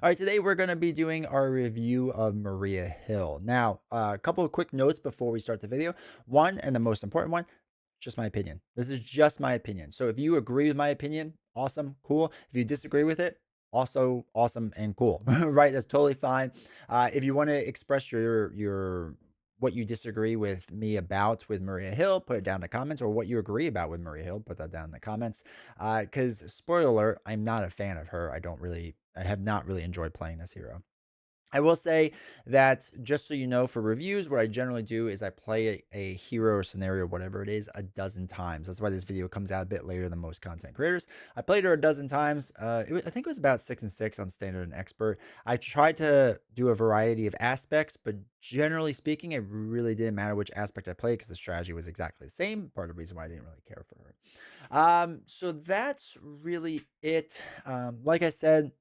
All right, today we're going to be doing our review of Maria Hill. Now, a couple of quick notes before we start the video. One, and the most important one, just my opinion. This is just my opinion. So if you agree with my opinion, awesome, cool. If you disagree with it, also awesome and cool, right? That's totally fine. If you want to express your what you disagree with me about with Maria Hill, put it down in the comments, or what you agree about with Maria Hill, put that down in the comments. Because spoiler alert, I'm not a fan of her. I have not really enjoyed playing this hero. I will say that just so you know, for reviews, what I generally do is I play a hero or scenario, whatever it is, a dozen times. That's why this video comes out a bit later than most content creators. I played her a dozen times. I think it was about 6 and 6 on standard and expert. I tried to do a variety of aspects, but generally speaking, it really didn't matter which aspect I played because the strategy was exactly the same. Part of the reason why I didn't really care for her. So that's really it. Like I said,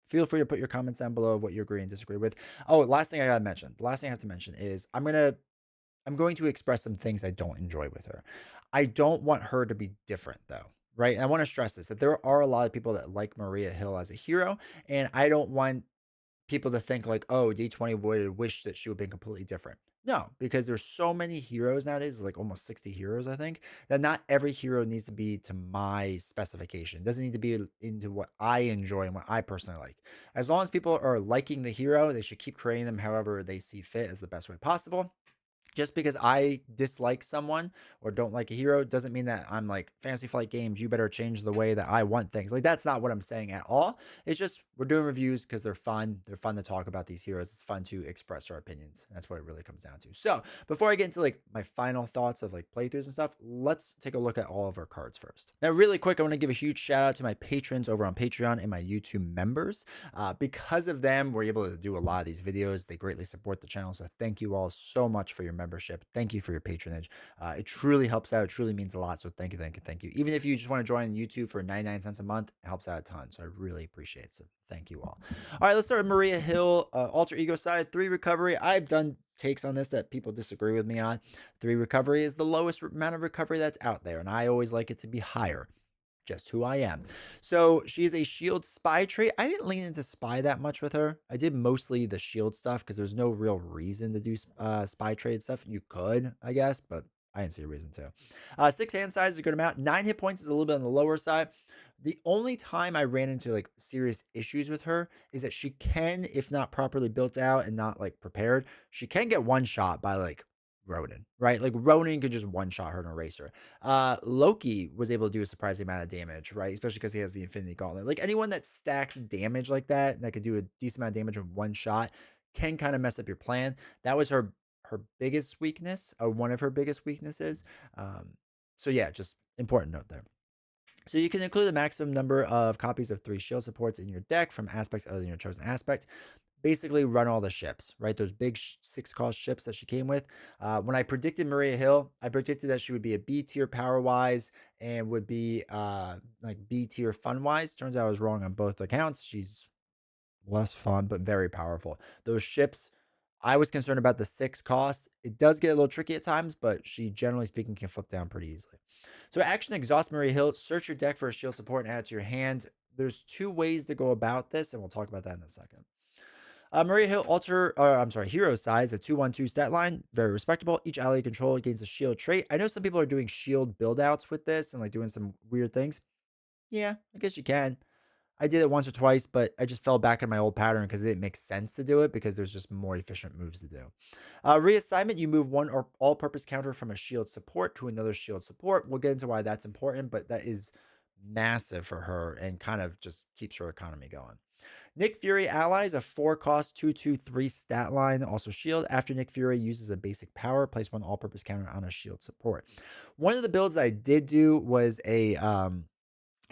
feel free to put your comments down below of what you agree and disagree with. Oh, last thing I gotta mention. The last thing I have to mention is I'm going to express some things I don't enjoy with her. I don't want her to be different though. Right. And I want to stress this that there are a lot of people that like Maria Hill as a hero, and I don't want people to think like, oh, D20 would wish that she would have been completely different. No, because there's so many heroes nowadays, like almost 60 heroes, I think, that not every hero needs to be to my specification. It doesn't need to be into what I enjoy and what I personally like. As long as people are liking the hero, they should keep creating them however they see fit as the best way possible. Just because I dislike someone or don't like a hero doesn't mean that I'm like Fantasy Flight Games, you better change the way that I want things. Like that's not what I'm saying at all. It's just we're doing reviews because they're fun. They're fun to talk about these heroes. It's fun to express our opinions. That's what it really comes down to. So before I get into like my final thoughts of like playthroughs and stuff, let's take a look at all of our cards first. Now, really quick, I want to give a huge shout out to my patrons over on Patreon and my YouTube members. Because of them, we're able to do a lot of these videos. They greatly support the channel. So thank you all so much for your membership. Thank you for your patronage. It truly helps out. It truly means a lot. So thank you, thank you, thank you. Even if you just want to join YouTube for 99 cents a month, it helps out a ton. So I really appreciate it. So thank you all. All right, let's start with Maria Hill, Alter Ego side, 3 recovery. I've done takes on this that people disagree with me on. 3 recovery is the lowest amount of recovery that's out there, and I always like it to be higher. Just who I am. So she is a shield spy trait. I didn't lean into spy that much with her. I did mostly the shield stuff because there's no real reason to do spy trade stuff. You could, I guess, but I didn't see a reason to. 6 hand size is a good amount. 9 hit points is a little bit on the lower side. The only time I ran into like serious issues with her is that she can, if not properly built out and not like prepared, she can get one shot by like Ronan, right? Like Ronan could just one shot her and erase her. Loki was able to do a surprising amount of damage, right? Especially because he has the Infinity Gauntlet. Like anyone that stacks damage like that could do a decent amount of damage in one shot, can kind of mess up your plan. That was her biggest weakness, or one of her biggest weaknesses. Um, so yeah, just important note there. So you can include a maximum number of copies of 3 shield supports in your deck from aspects other than your chosen aspect. Basically, run all the ships, right? Those big 6 cost ships that she came with. When I predicted Maria Hill, I predicted that she would be a B tier power wise and would be like B tier fun wise. Turns out I was wrong on both accounts. She's less fun, but very powerful. Those ships, I was concerned about the 6 cost. It does get a little tricky at times, but she, generally speaking, can flip down pretty easily. So action exhaust Maria Hill. Search your deck for a shield support and add it to your hand. There's 2 ways to go about this, and we'll talk about that in a second. Maria Hill hero size, a 2/1/2 stat line, very respectable. Each ally you control gains a shield trait. I know some people are doing shield build outs with this and like doing some weird things. Yeah, I guess you can. I did it once or twice, but I just fell back in my old pattern because it didn't make sense to do it because there's just more efficient moves to do. Reassignment, you move one or all-purpose counter from a shield support to another shield support. We'll get into why that's important, but that is massive for her and kind of just keeps her economy going. Nick Fury allies, a 4 cost 2/2/3 stat line, also shield. After Nick Fury uses a basic power, place one all-purpose counter on a shield support. One of the builds that I did do was a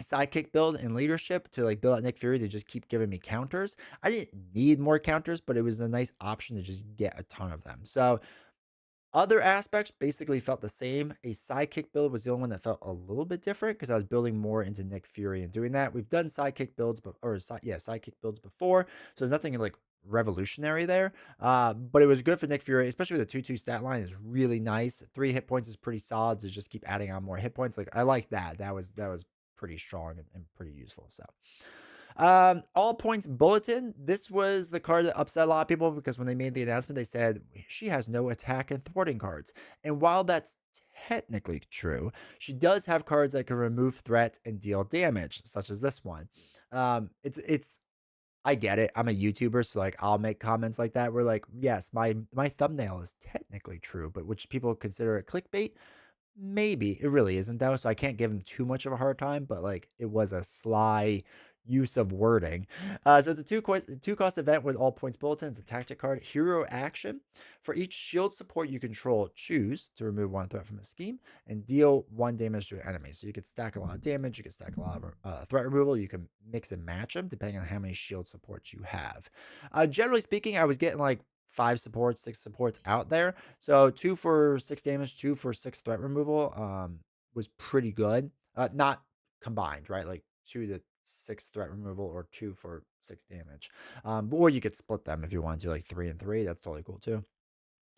sidekick build in leadership to like build out Nick Fury to just keep giving me counters. I didn't need more counters, but it was a nice option to just get a ton of them. So other aspects basically felt the same. A sidekick build was the only one that felt a little bit different because I was building more into Nick Fury and doing that. We've done sidekick builds, sidekick builds before, so there's nothing like revolutionary there. But it was good for Nick Fury, especially with the 2/2 stat line is really nice. 3 hit points is pretty solid to just keep adding on more hit points. Like I like that. That was pretty strong and pretty useful. So All Points Bulletin. This was the card that upset a lot of people because when they made the announcement, they said she has no attack and thwarting cards. And while that's technically true, she does have cards that can remove threats and deal damage, such as this one. It's I get it. I'm a YouTuber, so like I'll make comments like that where like, yes, my thumbnail is technically true, but which people consider it clickbait. Maybe. It really isn't though, so I can't give him too much of a hard time, but, like, it was a sly use of wording. So it's a two-cost event with all points bulletin. It's a tactic card. Hero action. For each shield support you control, choose to remove one threat from a scheme and deal 1 damage to an enemy. So you could stack a lot of damage, you could stack a lot of threat removal, you can mix and match them depending on how many shield supports you have. Generally speaking, I was getting, like, 5 supports, 6 supports out there. So 2 for 6 damage, 2 for 6 threat removal was pretty good. Not combined, right? Like 2 to 6 threat removal or 2 for 6 damage. Or you could split them if you want to do like 3 and 3. That's totally cool too.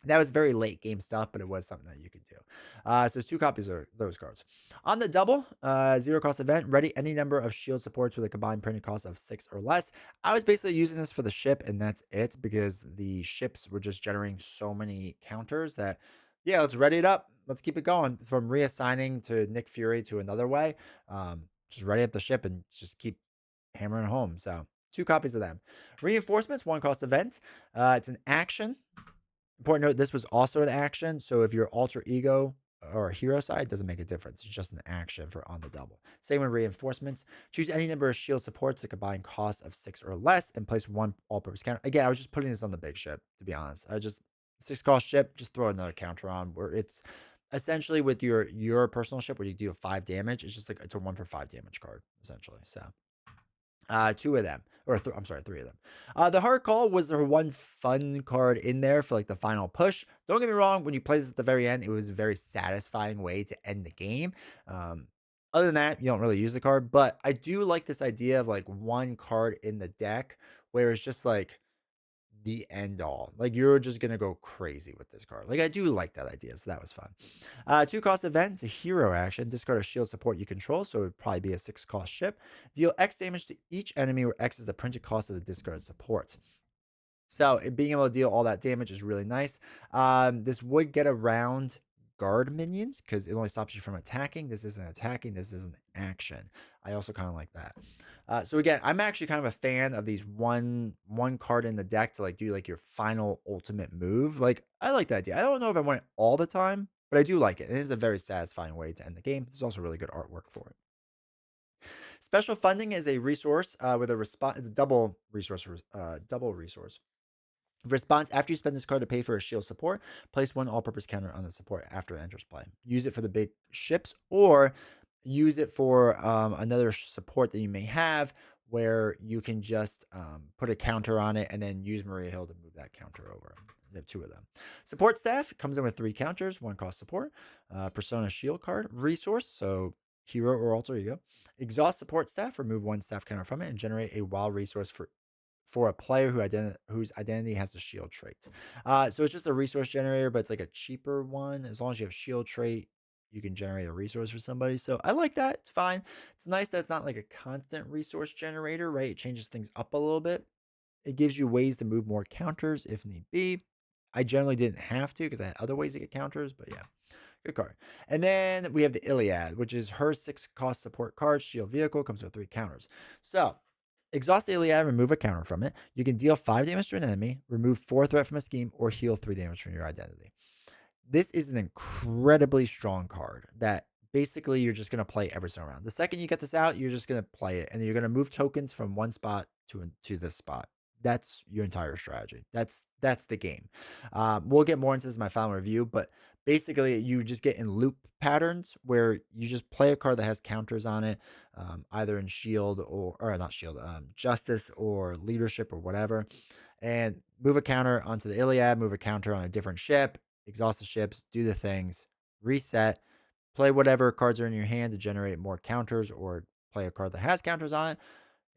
That was very late game stuff, but it was something that you could do. So there's 2 copies of those cards. On the double, 0 cost event, ready any number of shield supports with a combined printed cost of 6 or less. I was basically using this for the ship, and that's it because the ships were just generating so many counters that, yeah, let's ready it up. Let's keep it going. From reassigning to Nick Fury to another way, just ready up the ship and just keep hammering home. So 2 copies of them. Reinforcements, 1 cost event. It's an action. Important note, this was also an action, so if your alter ego or hero side, doesn't make a difference. It's just an action for on the double. Same with reinforcements. Choose any number of shield supports to combine costs of 6 or less and place 1 all-purpose counter. Again, I was just putting this on the big ship, to be honest. I just 6 cost ship, just throw another counter on where it's essentially with your personal ship where you deal 5 damage. It's just like it's a 1 for 5 damage card, essentially. So 2 of them, or I'm sorry, 3 of them. The hard call was her one fun card in there for like the final push. Don't get me wrong, when you play this at the very end, it was a very satisfying way to end the game. Other than that, you don't really use the card, but I do like this idea of like one card in the deck where it's just like the end all. Like you're just gonna go crazy with this card. Like I do like that idea, so that was fun. 2 cost event, it's a hero action. Discard a shield support you control, so it would probably be a 6 cost ship. Deal X damage to each enemy where X is the printed cost of the discarded support. So being able to deal all that damage is really nice. This would get around guard minions because it only stops you from attacking. This isn't attacking. This isn't action. I also kind of like that. So again, I'm actually kind of a fan of these one card in the deck to like do like your final ultimate move. Like I like that idea. I don't know if I want it all the time, but I do like it. It is a very satisfying way to end the game. There's also really good artwork for it. Special funding is a resource with a response. It's a double resource. Double resource. Response, after you spend this card to pay for a shield support, place 1 all-purpose counter on the support after it enters play. Use it for the big ships or use it for another support that you may have where you can just put a counter on it and then use Maria Hill to move that counter over. You have 2 of them. Support staff comes in with 3 counters, 1 cost support. Persona shield card. Resource, so hero or alter ego. Exhaust support staff, remove 1 staff counter from it and generate a wild resource for a player whose identity has a shield trait. So it's just a resource generator, but it's like a cheaper one. As long as you have shield trait, you can generate a resource for somebody. So I like that. It's fine. It's nice that it's not like a constant resource generator, right? It changes things up a little bit. It gives you ways to move more counters if need be. I generally didn't have to because I had other ways to get counters, but yeah. Good card. And then we have the Iliad, which is her 6 cost support card. Shield vehicle comes with 3 counters. So exhaust the Iliad, remove a counter from it. You can deal 5 damage to an enemy, remove 4 threat from a scheme, or heal 3 damage from your identity. This is an incredibly strong card that basically you're just going to play every single round. The second you get this out, you're just going to play it, and you're going to move tokens from one spot to this spot. That's your entire strategy. That's the game. We'll get more into this in my final review, but basically you just get in loop patterns where you just play a card that has counters on it, either in shield or not shield, justice or leadership or whatever, and move a counter onto the Iliad, move a counter on a different ship, exhaust the ships, do the things, reset, play whatever cards are in your hand to generate more counters or play a card that has counters on it,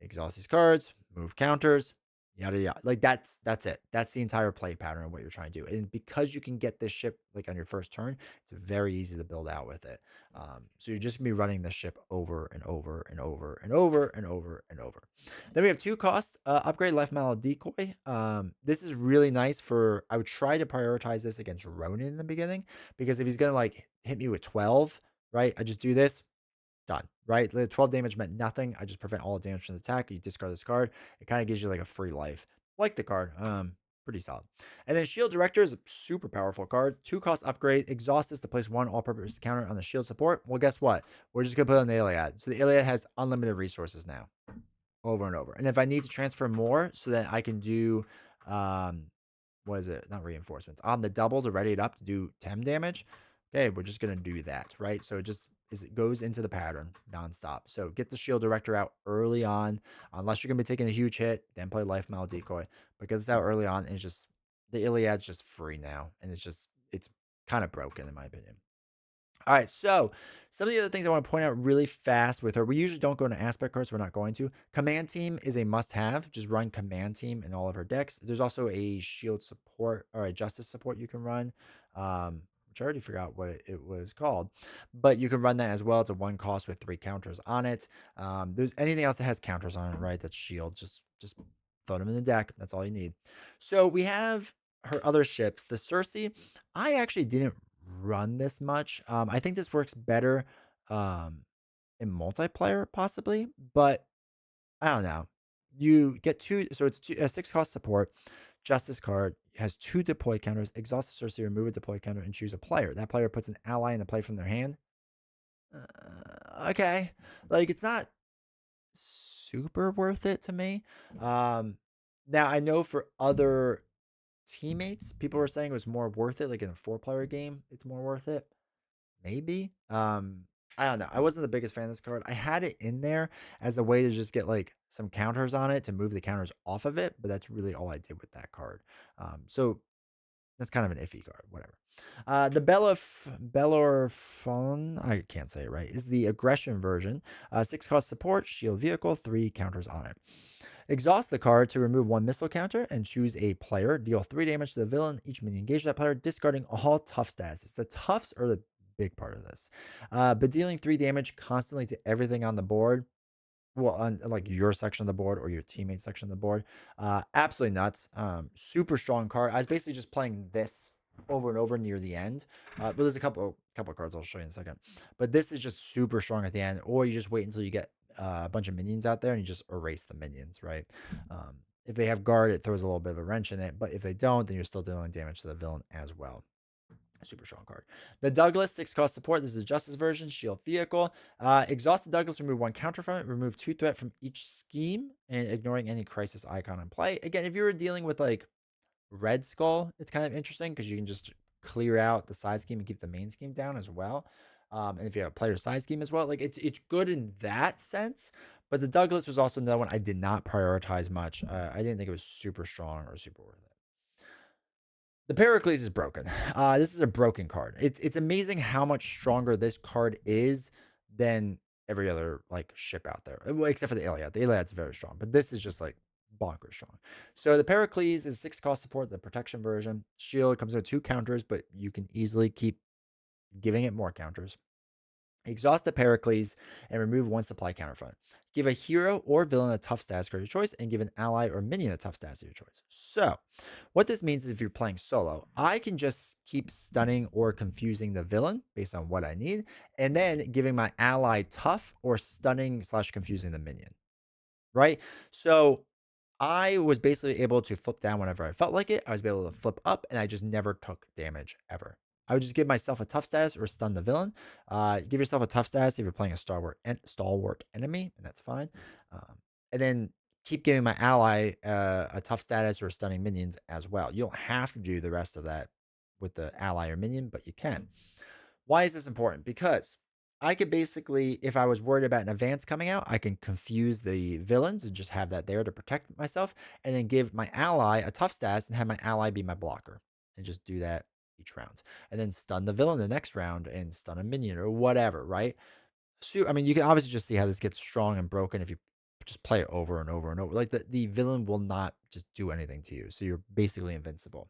exhaust these cards, move counters, Yada yada. Like that's it. That's the entire play pattern of what you're trying to do. And because you can get this ship like on your first turn, it's very easy to build out with it. So you're just gonna be running this ship over and over and over and over and over and over. Then we have two costs. Upgrade life metal decoy. This is really nice for. I would try to prioritize this against Ronin in the beginning because if he's gonna like hit me with 12, right? I just do this. Done, right? The 12 damage meant nothing. I just prevent all damage from the attack. You discard this card. It kind of gives you like a free life. Like the card. Pretty solid. And then Shield Director is a super powerful card. 2 cost upgrade. Exhaust is to place 1 all-purpose counter on the shield support. Well, guess what? We're just gonna put it on the Iliad. So the Iliad has unlimited resources now. Over and over. And if I need to transfer more so that I can do um what is it? Not reinforcements. On the double to ready it up to do 10 damage. Okay, we're just gonna do that, right? So it goes into the pattern nonstop. So get the shield director out early on, unless you're gonna be taking a huge hit, then play life mal decoy. But get this out early on, and it's just the Iliad's just free now, and it's kind of broken in my opinion. All right, so some of the other things I want to point out really fast with her. We usually don't go into aspect cards. So we're not going to. Command Team is a must-have. Just run Command Team in all of her decks. There's also a Shield support or a Justice support you can run, which I already forgot what it was called, but you can run that as well. It's a 1 cost with 3 counters on it. There's anything else that has counters on it, right? That's Shield. Just throw them in the deck. That's all you need. So we have her other ships. The Cersei, I actually didn't run this much. I think this works better um, in multiplayer, possibly, but I don't know. You get two, so it's a 6 cost support. Justice card has 2 deploy counters. Exhaust the Cersei, remove a deploy counter, and choose a player. That player puts an ally in the play from their hand. Okay, like it's not super worth it to me. Now I know for other teammates, people were saying it was more worth it. Like in a 4-player game, it's more worth it. Maybe. I don't know. I wasn't the biggest fan of this card. I had it in there as a way to just get like some counters on it to move the counters off of it, but that's really all I did with that card. So that's kind of an iffy card, whatever. The Belorphon, I can't say it right, is the aggression version. 6 cost support, shield vehicle, 3 counters on it. Exhaust the card to remove 1 missile counter and choose a player. Deal 3 damage to the villain. Each minion engaged that player, discarding all tough statuses. The toughs are the big part of this. But dealing 3 damage constantly to everything on the board. Well, on like your section of the board or your teammate section of the board. Absolutely nuts. Super strong card. I was basically just playing this over and over near the end. But there's a couple cards I'll show you in a second. But this is just super strong at the end, or you just wait until you get a bunch of minions out there and you just erase the minions, right? If they have guard, it throws a little bit of a wrench in it. But if they don't, then you're still dealing damage to the villain as well. Super strong card. The Douglas, 6 cost support. This is a Justice version, shield vehicle. Exhaust the Douglas, remove 1 counter from it, remove 2 threat from each scheme, and ignoring any crisis icon in play. Again, if you were dealing with like Red Skull, it's kind of interesting because you can just clear out the side scheme and keep the main scheme down as well. And if you have a player side scheme as well, like it's good in that sense. But the Douglas was also another one I did not prioritize much. I didn't think it was super strong or super worth it. The Pericles is broken. This is a broken card. It's amazing how much stronger this card is than every other like ship out there, well, except for the Iliad. The Iliad's very strong, but this is just like bonkers strong. So the Pericles is 6 cost support, the protection version. Shield comes with 2 counters, but you can easily keep giving it more counters. Exhaust the Pericles and remove 1 supply counter from it. Give a hero or villain a tough status card of your choice and give an ally or minion a tough status of your choice. So, what this means is if you're playing solo, I can just keep stunning or confusing the villain based on what I need, and then giving my ally tough or stunning slash confusing the minion, right? So, I was basically able to flip down whenever I felt like it. I was able to flip up, and I just never took damage ever. I would just give myself a tough status or stun the villain. Give yourself a tough status if you're playing a stalwart enemy, and that's fine. And then keep giving my ally a tough status or stunning minions as well. You don't have to do the rest of that with the ally or minion, but you can. Why is this important? Because I could basically, if I was worried about an advance coming out, I can confuse the villains and just have that there to protect myself, and then give my ally a tough status and have my ally be my blocker, and just do that each round, and then stun the villain the next round and stun a minion or whatever, right? So, I mean, you can obviously just see how this gets strong and broken if you just play it over and over and over. Like the villain will not just do anything to you. So you're basically invincible.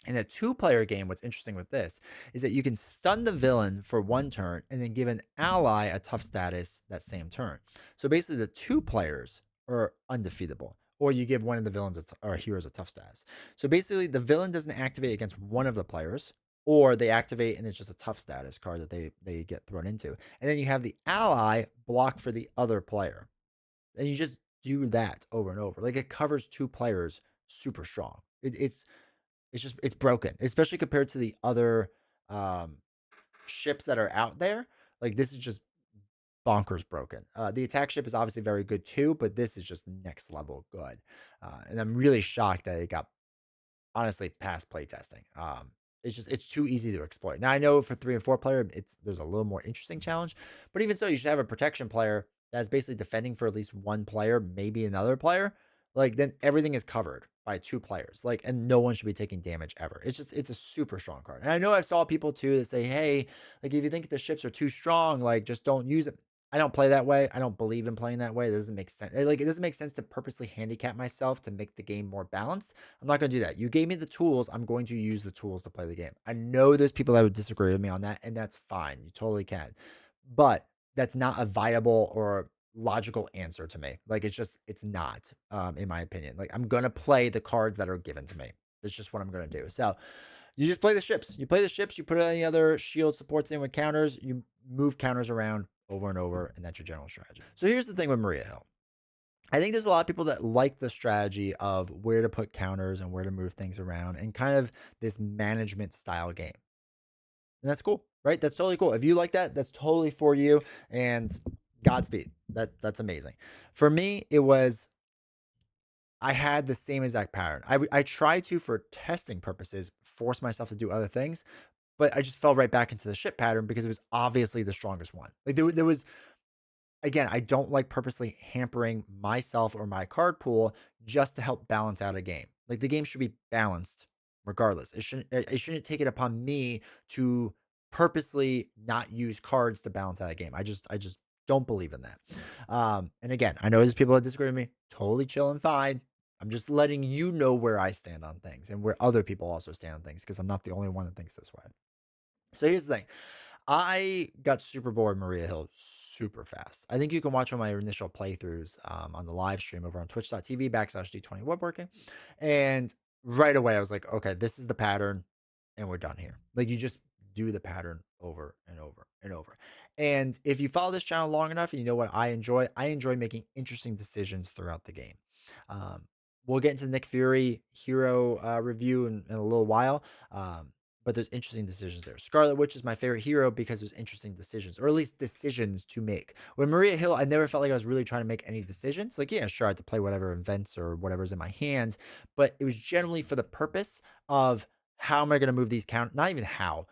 In a two-player game, what's interesting with this is that you can stun the villain for one turn and then give an ally a tough status that same turn. So basically, the two players are undefeatable, or you give one of the villains or heroes a tough status. So basically, the villain doesn't activate against one of the players, or they activate and it's just a tough status card that they get thrown into. And then you have the ally block for the other player, and you just do that over and over. Like it covers two players super strong. It's broken, especially compared to the other um, ships that are out there. Like this is just bonkers broken. The attack ship is obviously very good too, but this is just next level good. And I'm really shocked that it got honestly past playtesting. It's too easy to exploit. Now I know for 3 and 4 player, there's a little more interesting challenge, but even so, you should have a protection player that's basically defending for at least one player, maybe another player. Like then everything is covered by 2 players. Like, and no one should be taking damage ever. It's a super strong card. And I know I've saw people too that say, hey, like if you think the ships are too strong, like just don't use it. I don't play that way. I don't believe in playing that way. It doesn't make sense. Like it doesn't make sense to purposely handicap myself to make the game more balanced. I'm not going to do that. You gave me the tools. I'm going to use the tools to play the game. I know there's people that would disagree with me on that, and that's fine. You totally can. But that's not a viable or logical answer to me. Like it's not, in my opinion. Like I'm going to play the cards that are given to me. That's just what I'm going to do. So you just play the ships. You play the ships. You put any other shield supports in with counters. You move counters around over and over, and that's your general strategy. So here's the thing with Maria Hill. I think there's a lot of people that like the strategy of where to put counters and where to move things around and kind of this management style game. And that's cool, right? That's totally cool. If you like that, that's totally for you. And Godspeed. That's amazing. For me, I had the same exact pattern. I tried to, for testing purposes, force myself to do other things, but I just fell right back into the ship pattern because it was obviously the strongest one. Like there was again, I don't like purposely hampering myself or my card pool just to help balance out a game. Like the game should be balanced regardless. It shouldn't take it upon me to purposely not use cards to balance out a game. I just don't believe in that. And again, I know there's people that disagree with me. Totally chill and fine. I'm just letting you know where I stand on things and where other people also stand on things because I'm not the only one that thinks this way. So here's the thing. I got super bored Maria Hill super fast. I think you can watch on my initial playthroughs on the live stream over on twitch.tv/D20 woodworking. And right away, I was like, okay, this is the pattern and we're done here. Like you just do the pattern over and over and over. And if you follow this channel long enough and you know what I enjoy making interesting decisions throughout the game. Um, we'll get into the Nick Fury hero review in a little while. But there's interesting decisions there. Scarlet Witch is my favorite hero because there's interesting decisions, or at least decisions to make. With Maria Hill, I never felt like I was really trying to make any decisions. Like, yeah, sure, I had to play whatever events or whatever's in my hand, but it was generally for the purpose of how am I going to move these count? Not even how.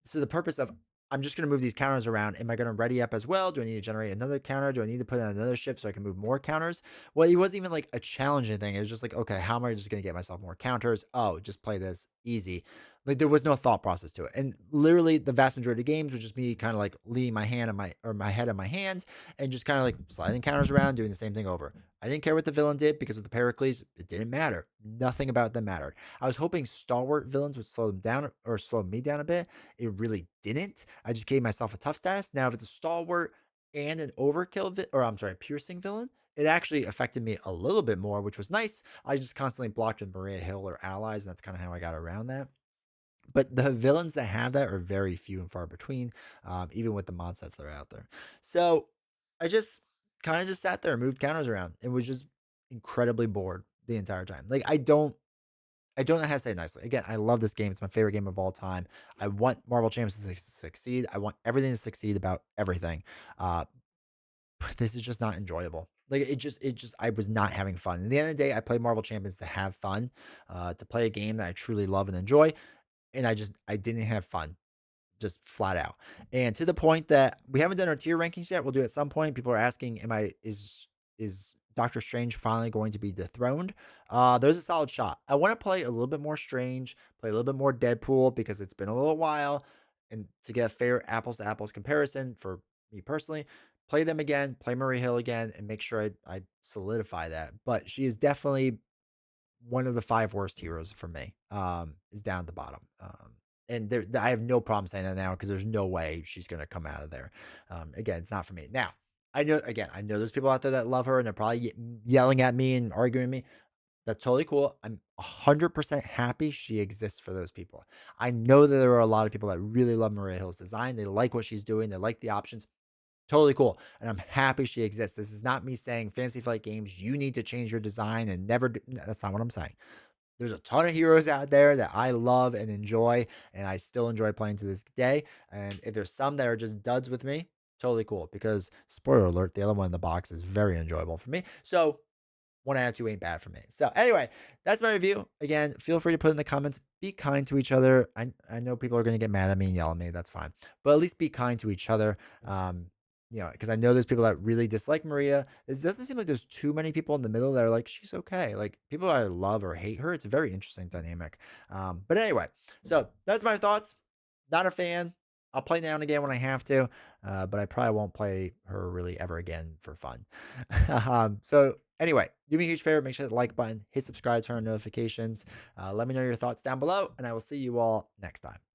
So the purpose of I'm just going to move these counters around. Am I going to ready up as well? Do I need to generate another counter? Do I need to put in another ship so I can move more counters? Well, it wasn't even like a challenging thing. It was just like, okay, how am I just going to get myself more counters? Oh, just play this easy. Like there was no thought process to it. And literally the vast majority of games was just me kind of like leaning my hand on my head on my hands and just kind of like sliding counters around, doing the same thing over. I didn't care what the villain did because with the Pericles, it didn't matter. Nothing about them mattered. I was hoping stalwart villains would slow them down or slow me down a bit. It really didn't. I just gave myself a tough status. Now, if it's a stalwart and an overkill, or I'm sorry, a piercing villain, it actually affected me a little bit more, which was nice. I just constantly blocked with Maria Hill or allies, and that's kind of how I got around that. But the villains that have that are very few and far between, even with the mod sets that are out there. So I just kind of just sat there and moved counters around and was just incredibly bored the entire time. Like I don't know how to say it nicely. Again, I love this game. It's my favorite game of all time. I want Marvel Champions to succeed. I want everything to succeed about everything. Uh, but this is just not enjoyable. Like I was not having fun. At the end of the day, I play Marvel Champions to have fun, to play a game that I truly love and enjoy. And I didn't have fun, just flat out. And to the point that we haven't done our tier rankings yet. We'll do it at some point. People are asking, is Doctor Strange finally going to be dethroned? There's a solid shot. I want to play a little bit more Strange, play a little bit more Deadpool because it's been a little while, and to get a fair apples to apples comparison for me personally. play them again, play Maria Hill again, and make sure I solidify that. But she is definitely one of the 5 worst heroes for me, is down at the bottom. And I have no problem saying that now because there's no way she's gonna come out of there. Again, it's not for me. Now, I know there's people out there that love her and they're probably yelling at me and arguing with me. That's totally cool. I'm 100% happy she exists for those people. I know that there are a lot of people that really love Maria Hill's design. They like what she's doing. They like the options. Totally cool. And I'm happy she exists. This is not me saying Fantasy Flight Games, you need to change your design and never do. No, that's not what I'm saying. There's a ton of heroes out there that I love and enjoy, and I still enjoy playing to this day. And if there's some that are just duds with me, totally cool. Because spoiler alert, the other one in the box is very enjoyable for me. So 1 out of 2 ain't bad for me. So anyway, that's my review. Again, feel free to put in the comments. Be kind to each other. I know people are going to get mad at me and yell at me. That's fine. But at least be kind to each other. Because I know there's people that really dislike Maria. It doesn't seem like there's too many people in the middle that are like, she's okay. Like people either love or hate her. It's a very interesting dynamic. But anyway, so that's my thoughts. Not a fan. I'll play now and again when I have to, but I probably won't play her really ever again for fun. So anyway, do me a huge favor, make sure to like button, hit subscribe, turn on notifications. Let me know your thoughts down below, and I will see you all next time.